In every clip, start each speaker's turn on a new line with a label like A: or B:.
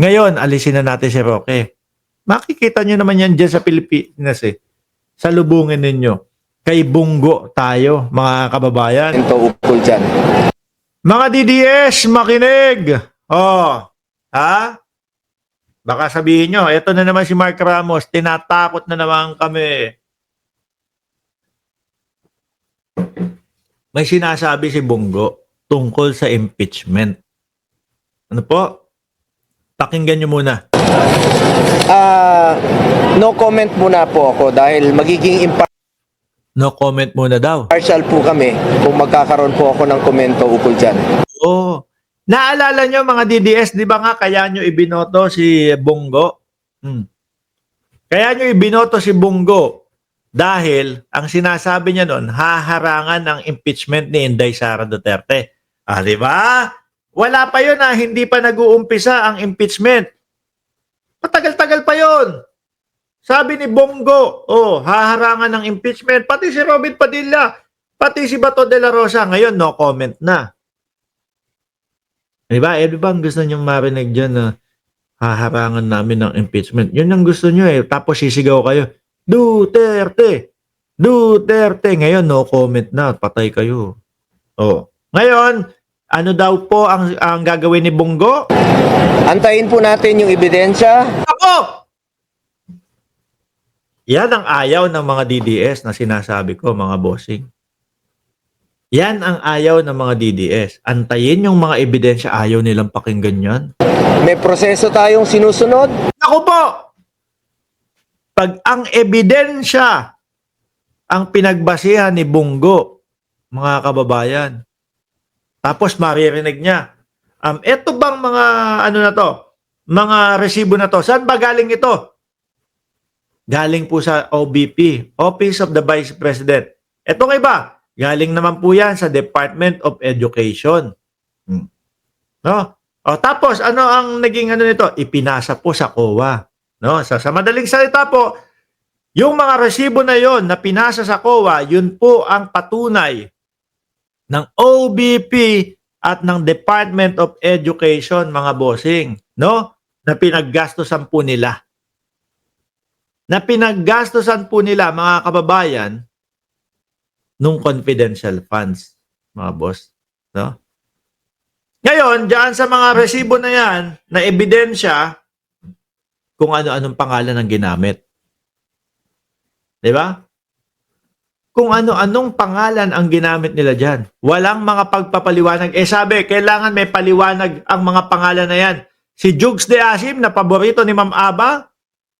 A: Ngayon, alisin na natin si Roque. Makikita nyo naman yan dyan sa Pilipinas eh. Salubungin ninyo. Kay Bunggo tayo, mga kababayan.
B: Ito ukol dyan.
A: Mga DDS, makinig! Oh, ha? Baka sabihin nyo, eto na naman si Mark Ramos, tinatakot na naman kami. May sinasabi si Bunggo tungkol sa impeachment. Ano po? Pakinggan nyo muna.
B: No comment muna po ako dahil magiging
A: No comment muna daw.
B: impartial po kami kung magkakaroon po ako ng komento ukol dyan.
A: Oo. Naalala nyo mga DDS, di ba nga kaya nyo ibinoto si Bunggo? Kaya nyo ibinoto si Bunggo dahil ang sinasabi niya nun, haharangan ng impeachment ni Inday Sara Duterte. Di ba? Wala pa yun hindi pa nag-uumpisa ang impeachment. Matagal-tagal pa yun. Sabi ni Bunggo, haharangan ng impeachment. Pati si Robin Padilla, pati si Bato de la Rosa, ngayon no comment na. Diba? Di ba ang gusto niyong marinig dyan na haharangan namin ng impeachment? Yun ang gusto niyo eh. Tapos sisigaw kayo, Duterte! Duterte! Ngayon no comment na, patay kayo. Ngayon, ano daw po ang gagawin ni Bunggo?
B: Antayin po natin yung ebidensya.
A: Ako! Yan ang ayaw ng mga DDS na sinasabi ko, mga bossing. Yan ang ayaw ng mga DDS. Antayin yung mga ebidensya, ayaw nilang pakinggan yan.
B: May proseso tayong sinusunod.
A: Ako po! Pag ang ebidensya ang pinagbasihan ni Bunggo, mga kababayan, tapos maririnig niya, eto bang mga mga resibo na to, saan ba galing ito? Galing po sa OBP, Office of the Vice President. Ito nga iba, galing naman po yan sa Department of Education. No? Tapos, ano ang naging nito? Ipinasa po sa COA. No? Sa madaling salita po, yung mga resibo na yon na pinasa sa COA, yun po ang patunay ng OBP at ng Department of Education, mga bossing. No? Na pinaggastosan po nila. Mga kababayan, nung confidential funds, mga boss. No? Ngayon, diyan sa mga resibo na yan, na ebidensya, kung ano-anong pangalan ang ginamit. Di ba? Kung ano-anong pangalan ang ginamit nila dyan. Walang mga pagpapaliwanag. Sabi, kailangan may paliwanag ang mga pangalan na yan. Si Jugs de Asim, na paborito ni Ma'am Aba,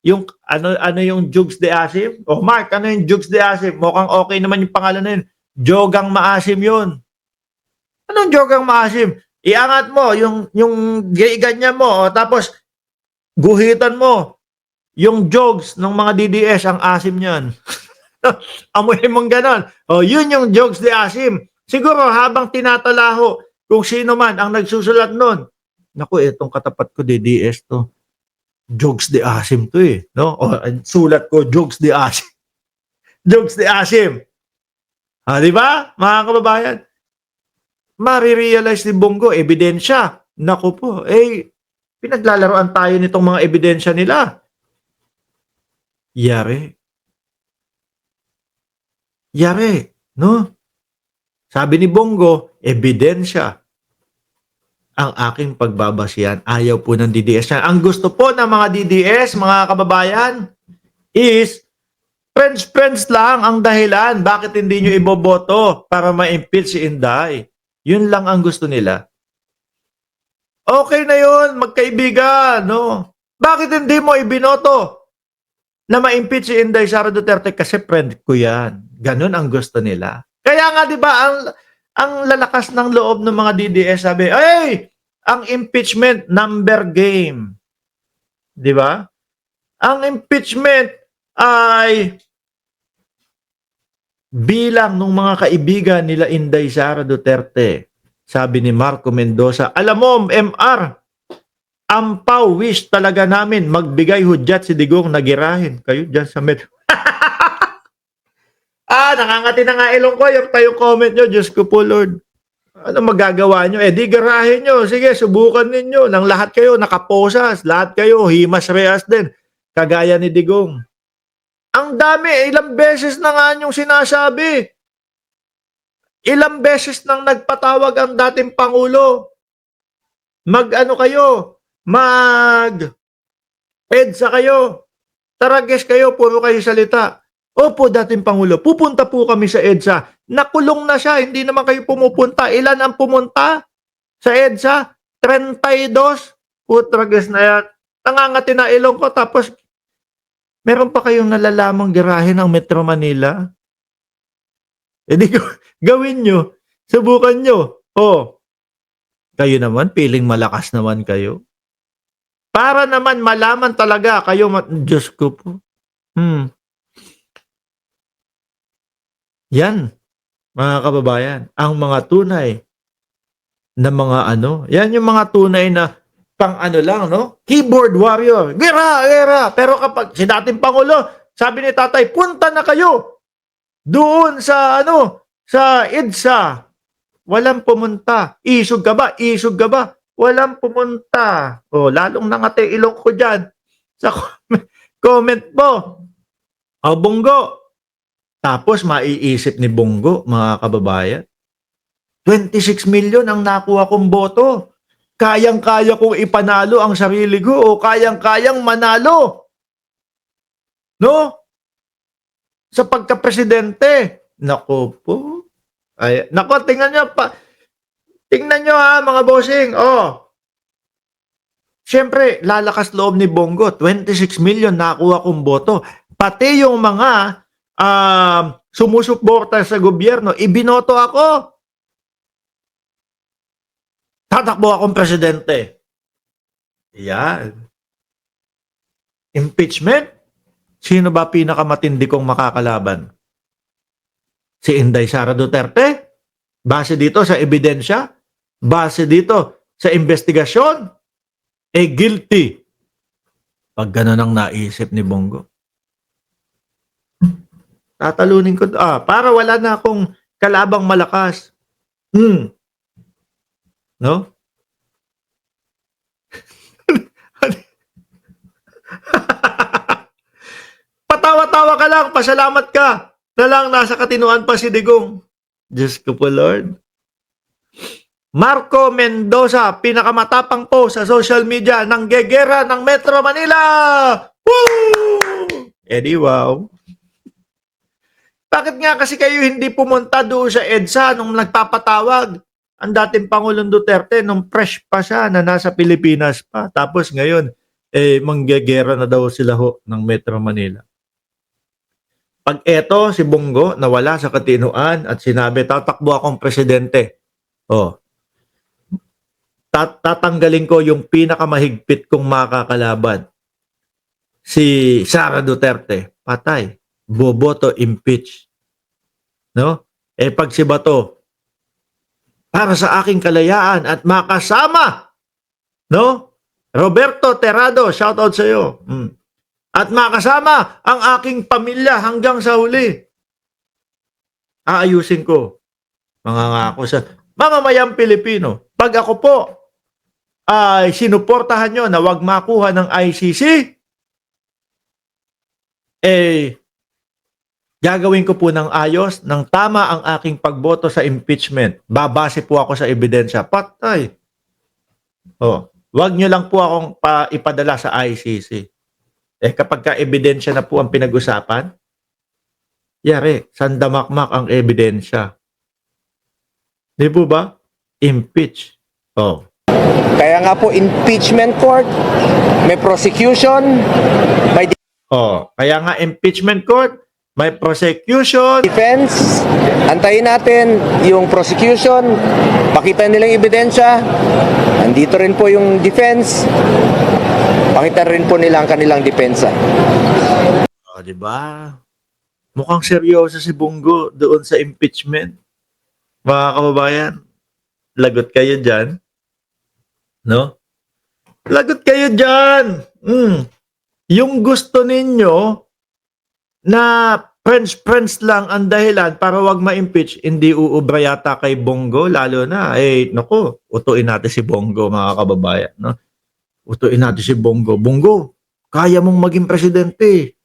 A: yung ano yung Jugs de Asim? Mark, ano yung Jugs de Asim? Mukhang okay naman yung pangalan na yun. Jogang Maasim yun. Anong Jogang Maasim? Iangat mo yung ganyan mo, tapos guhitan mo yung jogs ng mga DDS, ang asim niyan. Amoy mong ganon. Yun yung Jugs de Asim. Siguro habang tinatalaho kung sino man ang nagsusulat nun. Naku, itong katapat ko DDS to. Jugs de Asim to eh. No? Sulat ko, Jugs de Asim. Jugs de Asim. Di ba, mga kababayan? Marirealize ni Bunggo, ebidensya. Naku po, pinaglalaroan tayo nitong mga ebidensya nila. Yari, no? Sabi ni Bunggo, ebidensya ang aking pagbabasihan. Ayaw po ng DDS yan. Ang gusto po ng mga DDS, mga kababayan, is friends lang ang dahilan. Bakit hindi nyo iboboto para ma-impeach si Inday? Yun lang ang gusto nila. Okay na yun, magkaibigan, no? Bakit hindi mo ibinoto na ma-impeach si Inday Sara Duterte? Kasi friend ko yan. Ganun ang gusto nila. Kaya nga, di ba, ang lalakas ng loob ng mga DDS, sabi, ang impeachment number game. Di ba? Ang impeachment ay bilang ng mga kaibigan nila Inday Sara Duterte. Sabi ni Marco Mendoza, alam mo, MR, ampaw wish talaga namin magbigay hudyat si Digong nagirahin kayo dyan sa metro. Nakangati na nga ilong ko yung comment nyo. Diyos ko po, Lord. Ano magagawa nyo? Eh, di garahe nyo. Sige, subukan ninyo. Nang lahat kayo, nakaposas. Lahat kayo, himas rehas din. Kagaya ni Digong. Ang dami, ilang beses na nga yung sinasabi. Ilang beses nang nagpatawag ang dating Pangulo. Mag-ano kayo? Mag-EDSA kayo. Tara, guys kayo, puro kayo salita. Opo, dating Pangulo, pupunta po kami sa EDSA. Nakulong na siya, hindi naman kayo pumupunta. Ilan ang pumunta sa EDSA? 32. Putragas na yan. Nangangati na ilong ko, tapos meron pa kayong nalalamang garahe ng Metro Manila? E di gawin nyo. Subukan nyo. Oh, kayo naman, piling malakas naman kayo. Para naman malaman talaga kayo, Diyos ko po. Yan, mga kababayan, ang mga tunay na mga yan yung mga tunay na pang lang, no? Keyboard warrior. Gera. Pero kapag si dating Pangulo, sabi ni tatay, punta na kayo doon sa sa EDSA. Walang pumunta. Isog ka ba? Walang pumunta. Oh, lalong nangate ilong ko dyan sa comment mo. O, Bongo. Tapos maiisip ni Bongo, mga kababayan, 26 million ang nakuha kong boto. Kayang-kaya kong ipanalo ang sarili ko o kayang-kayang manalo. No? Sa pagka-presidente. Nako po. Ay, nako, tingnan nyo pa. Tingnan nyo ha, mga bossing. Oh. Siyempre, lalakas loob ni Bongo. 26 million nakuha kong boto. Pati yung mga sumusuporta sa gobyerno, ibinoto ako. Tatakbo akong presidente. Yan. Impeachment? Sino ba pinakamatindi kong makakalaban? Si Inday Sara Duterte? Base dito sa ebidensya? Base dito sa investigasyon? Guilty. Pag gano'n ang naisip ni Bongo. Tatalunin ko, para wala na akong kalabang malakas. No? Patawa-tawa ka lang, pasalamat ka na lang nasa katinuan pa si Digong. Diyos ko po, Lord. Marco Mendoza, pinakamatapang po sa social media ng gegera ng Metro Manila. Woo! Eddie, wow. Bakit nga kasi kayo hindi pumunta doon sa EDSA nung nagpapatawag ang dating Pangulong Duterte nung fresh pa siya na nasa Pilipinas pa. Tapos ngayon, manggegera na daw sila ng Metro Manila. Pag eto, si Bongo nawala sa katinuan at sinabi, tatakbo akong presidente. Oh, tatanggalin ko yung pinakamahigpit kong makakalaban. Si Sara Duterte, patay. Boboto, impeach. No? Pag si Bato, para sa aking kalayaan at makasama, no? Roberto Terrado, shout out sa iyo. At makasama ang aking pamilya hanggang sa huli. Aayusin ko. Mangangako sa mamamayang Pilipino. Pag ako po ay sinuportahan nyo na wag makuha ng ICC, gagawin ko po ng ayos, ng tama ang aking pagboto sa impeachment. Babase po ako sa ebidensya. Patay. Wag nyo lang po akong ipadala sa ICC. Kapag ka-ebidensya na po ang pinag-usapan, yari, sandamakmak ang ebidensya. Di po ba? Impeach.
B: Kaya nga po, impeachment court, may prosecution, may
A: kaya nga impeachment court, may prosecution.
B: defense. Antayin natin yung prosecution, pakita nilang ebidensya. Nandito rin po yung defense. Pakita rin po nila ang kanilang depensa.
A: Di ba? Mukhang seryoso si Bongo doon sa impeachment. Mga kababayan, lagot kayo dyan. No? Lagot kayo dyan. Yung gusto ninyo na friends lang ang dahilan para wag ma-impeach, hindi uubra yata kay Bongo, lalo na, naku, utuin natin si Bongo, mga kababayan, no? Utuin natin si Bongo. Bongo, kaya mong maging presidente.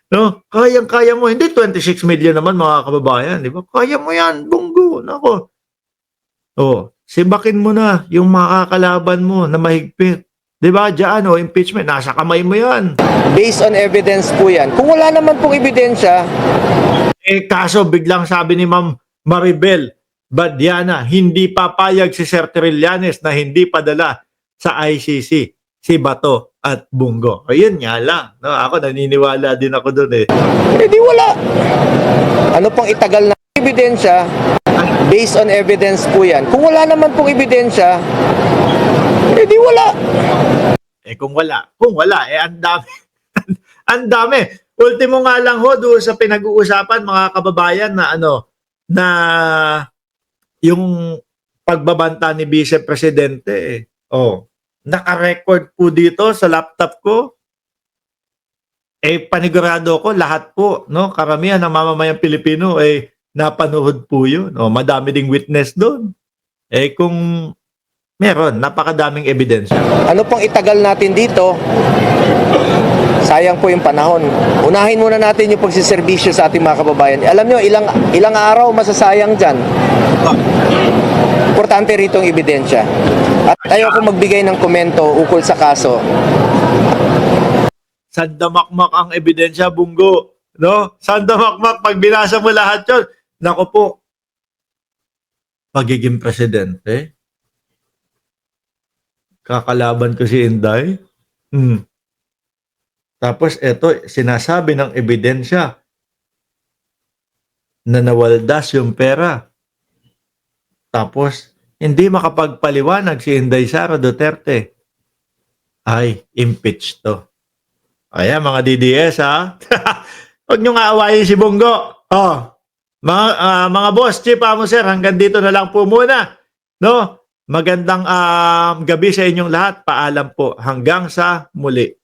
A: No? Kayang-kaya mo. Hindi 26 million naman, mga kababayan, di ba? Kaya mo yan, Bongo. Nako. Oh, sibakin mo na yung makakalaban mo na mahigpit. Di ba? Diyan, impeachment, nasa kamay mo yan.
B: Based on evidence po yan. Kung wala naman pong ebidensya,
A: Kaso biglang sabi ni Ma'am Maribel Badiana, hindi papayag si Sir Trillanes na hindi padala sa ICC si Bato at Bungo. Ayun nga lang. No? Ako naniniwala din ako doon eh.
B: di wala. Ano pang itagal na ebidensya? Based on evidence po yan. Kung wala naman pong ebidensya, di wala.
A: Kung wala, ang dami. Ang dami. Ultimo nga lang ho doon sa pinag-uusapan, mga kababayan, na na yung pagbabanta ni Vice Presidente. Naka-record po dito sa laptop ko. Panigurado ko lahat po, no? Karamihan ng mamamayang Pilipino napanood po 'yun. Madami ding witness doon. Kung meron, napakadaming ebidensya.
B: Ano pang itagal natin dito? Sayang po yung panahon. Unahin muna natin yung pagsiservisyo sa ating mga kababayan. Alam nyo, ilang araw masasayang dyan. Importante rito ang ebidensya. At ayoko magbigay ng komento ukol sa kaso.
A: Sandamakmak ang ebidensya, Bungo. No? Sandamakmak, pag binasa mo lahat yun, nako po, pagiging presidente, kakalaban ko si Inday. Tapos eto, sinasabi ng ebidensya na nawaldas yung pera. Tapos, hindi makapagpaliwanag si Inday Sara Duterte. Ay, impeach to. Ayan, mga DDS, ha? Huwag nyo nga awayin si Bongo. Mga boss, Chief Amo Sir, hanggang dito na lang po muna. No? Magandang gabi sa inyong lahat. Paalam po. Hanggang sa muli.